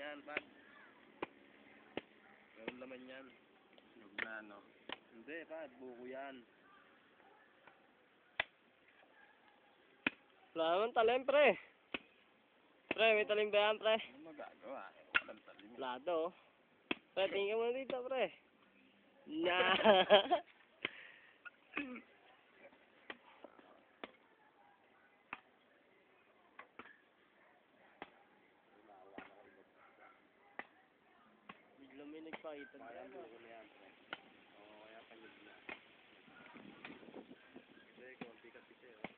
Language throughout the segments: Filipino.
yan, pad. Meron laman yan. Nyug na, no? Hindi, pad. Buko yan. Wala naman talim, pre. Pre, may talim ba yan, pre? Ano magagawa? Walang talim. Wala daw. Pre, tingin ka muna dito, pre. Na. Bigla may nagpakita na yan. Buko na yan, pre. Oo, kaya panyog na. Kasi, konti kasi siya, oh.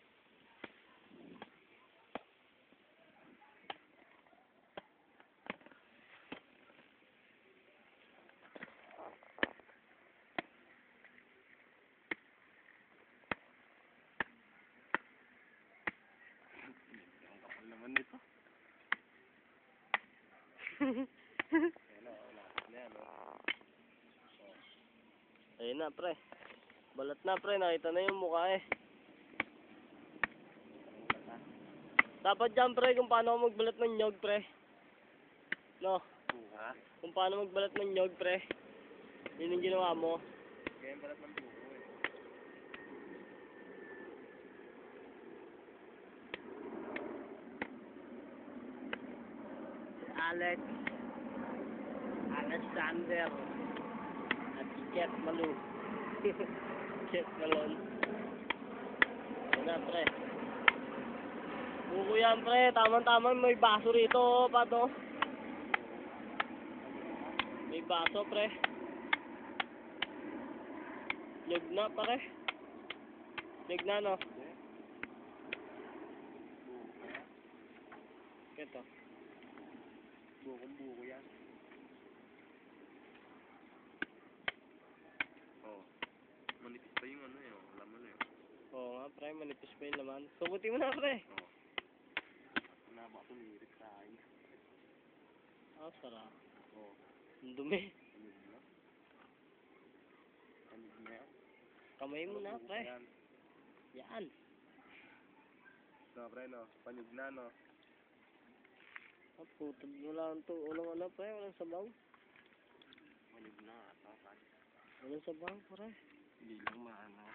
Ang kapal naman nito. Ayan, oh, lapit na yan, oh. Ayun na, pre. Balat na, pre. Nakita na yung mukha eh. Dapat dyan, pre, kung paano ako magbalat ng nyog, pre. No? Ha? Kung paano magbalat ng nyog, pre. Yun yung ginawa mo. Kaya yung balat ng buko, eh. Alex Alexander at Ket Malu. Ket Malon. Ayun na, pre. Buko yan, pre. Tamang-tamang may baso rito, pato. May baso, pre. Nyog na, pare. Nyog na, no? Ito. Bukong-buko yan. Oh. Manipis pa yung ano, eh, oh. Laman, eh, oh. Oo nga, pre. Manipis pa yung laman. Subuti mo na, pre. Oh. Nabaka tumirik sa akin. Ah, sarap. Oh. Ang dumi. Panyog na. Panyog na yan. Kamay mo na, Buko pre. yan. Yan. No, pre, no. Panyog na, no. Ah, putod mo lang ito. Walang ano, pre. Walang sabaw. Panyog na. Tapan. Walang sabaw, pre. Hindi lang maano.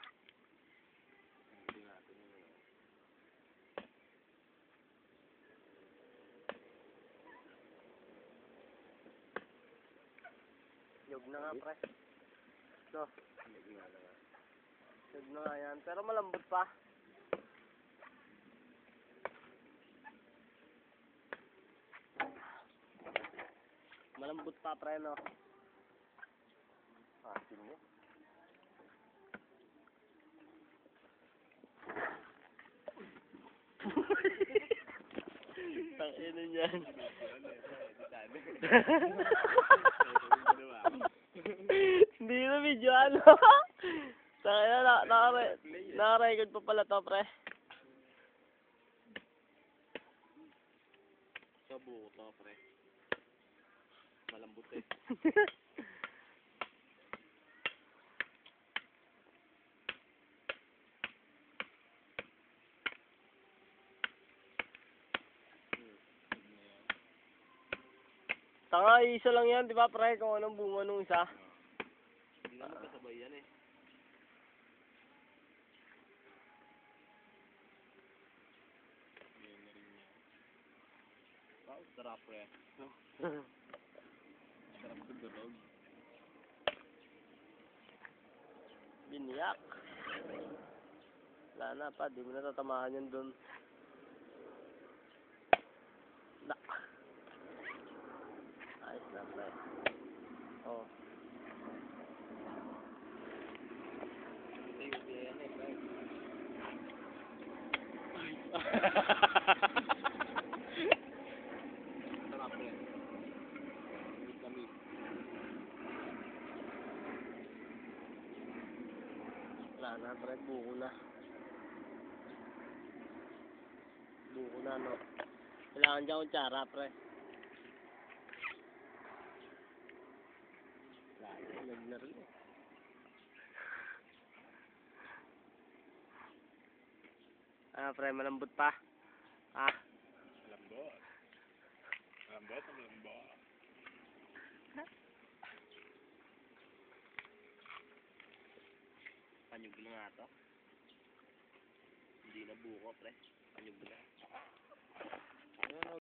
Hindi natin yun, eh. Nyog na nga, pre. No, Panyog na lang. nyog na nga yan. Pero malambot pa. Malambot pa, pre, no? Asin mo. Tangina niyan. Hindi na video, ano? Tangina, naka-record pa pala to, pre. Sa buko to, pre. Malambot, eh. Tanga, isa lang yan, di ba, pre? Kung anong bunga nung isa. Hindi na magkasabay yan, eh. Yan na rin yan. Wow, sarap, pre. Sarap sa durog. Biniyak. Wala na pa, di mo na tatamahan yan dun. Nak. Ayos na, pre. Oh. Ito yung yan, eh, pre. Sarap, pre. Lamig. Wala na, pre. Buko na. Buko na, no? Kailangan dyan kutsara, pre. Wala na, lag na rin, eh. Ah, pre, malambot pa. Ah. Malambot. Panyog na nga to. Hindi na buko, pre. Panyog na.